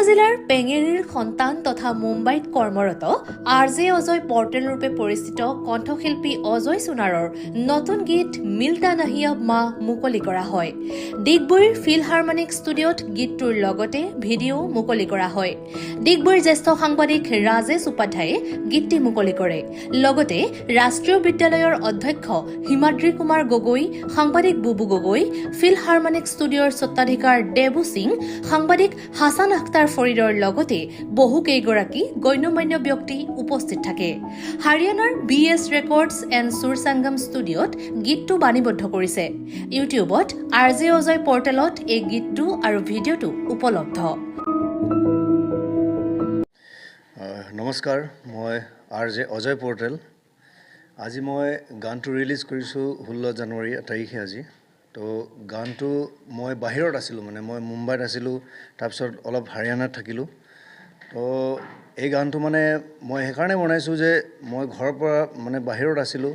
জিলাৰ পেঙেৰিৰ সন্তান তথা মুম্বাইত কৰ্মৰত আৰ.জে. অজয় পৰ্টেল ৰূপে পৰিচিত কণ্ঠশিল্পী অজয় সোণাৰৰ নতুন গীত মিলতা নাহি অব মা মুকলি কৰা হয়। ডিগবৈৰ ফিলহাৰমনিক ষ্টুডিঅ'ত গীতটোৰ লগতে ভিডিঅ' মুকলি কৰা হয়। ডিগবৈৰ জ্যেষ্ঠ সাংবাদিক ৰাজেশ উপাধ্যায়ে গীতটি মুকলি কৰে। লগতে ৰাষ্ট্ৰীয় বিদ্যালয়ৰ অধ্যক্ষ হিমাদ্ৰী কুমাৰ গগৈ, সাংবাদিক বুবু গগৈ, ফিলহাৰমনিক ষ্টুডিঅ'ৰ স্বত্বাধিকাৰ দেবু সিং, সাংবাদিক হাছান আখতাৰ ফৰিদৰ লগতে বহু কেইগৰাকী গণ্যমান্য ব্যক্তি উপস্থিত থাকে। হাৰিয়ানাৰ BS ৰেকৰ্ডছ এণ্ড সুৰসংগম ষ্টুডিঅ'ত গীতটো বাণীবদ্ধ কৰিছে। ইউটিউবত আৰ.জে. অজয় পৰ্টেলত এই গীতটো আৰু ভিডিঅ'টো উপলব্ধ। নমস্কাৰ, মই আৰ.জে. অজয় পৰ্টেল। আজি মই গানটো ৰিলিজ কৰিছোঁ 16 জানুৱাৰী তাৰিখে আজি। তো গানটো মই বাহিৰত আছিলোঁ, মানে মই মুম্বাইত আছিলোঁ, তাৰপিছত অলপ হাৰিয়ানাত থাকিলোঁ। তো এই গানটো মানে মই সেইকাৰণে বনাইছোঁ যে মই ঘৰৰ পৰা মানে বাহিৰত আছিলোঁ,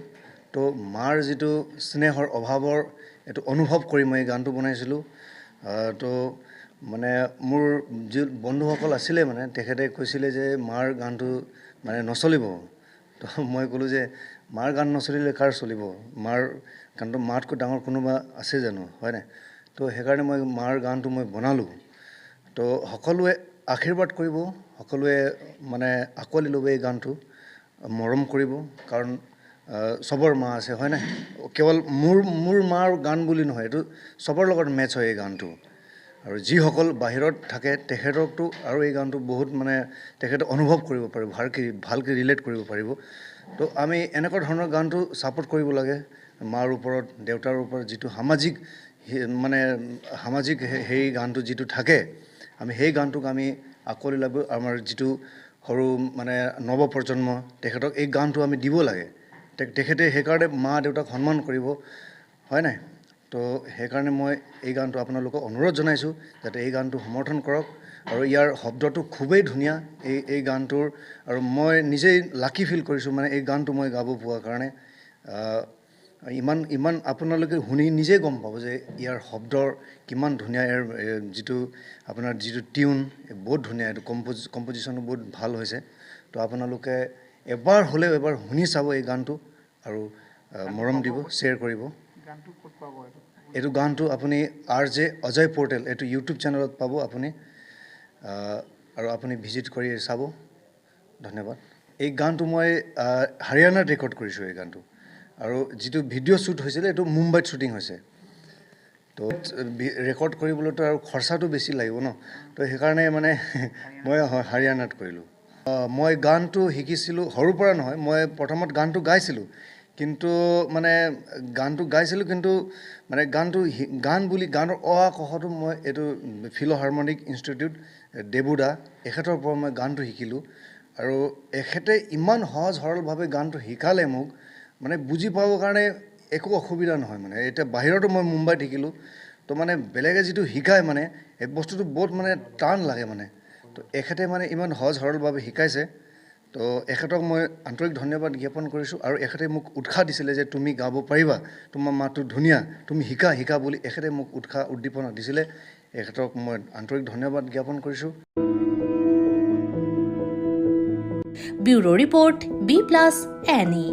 তো মাৰ যিটো স্নেহৰ অভাৱৰ এইটো অনুভৱ কৰি মই এই গানটো বনাইছিলোঁ। তো মানে মোৰ যি বন্ধুসকল আছিলে মানে তেখেতে কৈছিলে যে মাৰ গানটো মানে নচলিব। তো মই ক'লোঁ যে মাৰ গান নচলিলে কাৰ চলিব, মাৰ গানটো মাতকৈ ডাঙৰ কোনোবা আছে জানো, হয় নাই? তো সেইকাৰণে মই মাৰ গানটো মই বনালোঁ। তো সকলোৱে আশীৰ্বাদ কৰিব, সকলোৱে মানে আঁকোৱালি ল'ব এই গানটো, মৰম কৰিব, কাৰণ চবৰ মা আছে, হয় নাই? কেৱল মোৰ মাৰ গান বুলি নহয়, এইটো চবৰ লগত মেটচ হয় এই গানটো। আৰু যিসকল বাহিৰত থাকে তেখেতকতো আৰু এই গানটো বহুত মানে তেখেতে অনুভৱ কৰিব পাৰিব, ভালকৈ ৰিলেট কৰিব পাৰিব। তো আমি এনেকুৱা ধৰণৰ গানটো ছাপোৰ্ট কৰিব লাগে। মাৰ ওপৰত, দেউতাৰ ওপৰত যিটো সামাজিক সেই গানটো যিটো থাকে, আমি সেই গানটোক আমি আঁকোৱালি ল'ব। আমাৰ যিটো সৰু মানে নৱপ্ৰজন্ম, তেখেতক এই গানটো আমি দিব লাগে। তেখেতে সেইকাৰণে মা দেউতাক সন্মান কৰিব, হয় নাই? তো সেইকাৰণে মই এই গানটো আপোনালোকক অনুৰোধ জনাইছোঁ যাতে এই গানটো সমৰ্থন কৰক। আৰু ইয়াৰ শব্দটো খুবেই ধুনীয়া এই গানটোৰ, আৰু মই নিজেই লাকি ফিল কৰিছোঁ মানে এই গানটো মই গাব পোৱাৰ কাৰণে। ইমান আপোনালোকে শুনি নিজেই গম পাব যে ইয়াৰ শব্দৰ কিমান ধুনীয়া, ইয়াৰ যিটো টিউন বহুত ধুনীয়া, এইটো কম্পজিশ্যনো বহুত ভাল হৈছে। তো আপোনালোকে এবাৰ হ'লেও এবাৰ শুনি চাব এই গানটো, আৰু মৰম দিব, শ্বেয়াৰ কৰিব। এইটো গানটো আপুনি আৰ.জে. অজয় পৰ্টেল এইটো ইউটিউব চেনেলত পাব আপুনি, আৰু আপুনি ভিজিট কৰি চাব। ধন্যবাদ। এই গানটো মই হাৰিয়ানাত ৰেকৰ্ড কৰিছোঁ এই গানটো, আৰু যিটো ভিডিঅ' শ্বুট হৈছিলে এইটো মুম্বাইত শ্বুটিং হৈছে। তো ৰেকৰ্ড কৰিবলৈতো আৰু খৰচাটো বেছি লাগিব ন, তো সেইকাৰণে মানে মই হাৰিয়ানাত কৰিলোঁ। মই গানটো শিকিছিলোঁ সৰুৰ পৰা নহয়, মই প্ৰথমত গানটো গাইছিলোঁ, কিন্তু গানৰ অ আ ক খটো মই এইটো ফিলহাৰমনিক ইনষ্টিটিউট দেবুদা এখেতৰ পৰা মই গানটো শিকিলোঁ। আৰু এখেতে ইমান সহজ সৰলভাৱে গানটো শিকালে মোক, মানে বুজি পাবৰ কাৰণে একো অসুবিধা নহয়। মানে এতিয়া বাহিৰতো মই মুম্বাইত শিকিলোঁ, তো মানে বেলেগে যিটো শিকায় মানে এই বস্তুটো বহুত মানে টান লাগে মানে। তো এখেতে মানে ইমান সহজ সৰলভাৱে শিকাইছে, তো এখেতক মই আন্তৰিক ধন্যবাদ জ্ঞাপন কৰিছোঁ। আৰু এখেতে মোক উৎসাহ দিছিলে যে তুমি গাব পাৰিবা, তোমাৰ মাতটো ধুনীয়া, তুমি শিকা বুলি এখেতে মোক উদ্দীপনা দিছিলে। এখেতক মই আন্তৰিক ধন্যবাদ জ্ঞাপন কৰিছোঁ। Bureau report B+ NE।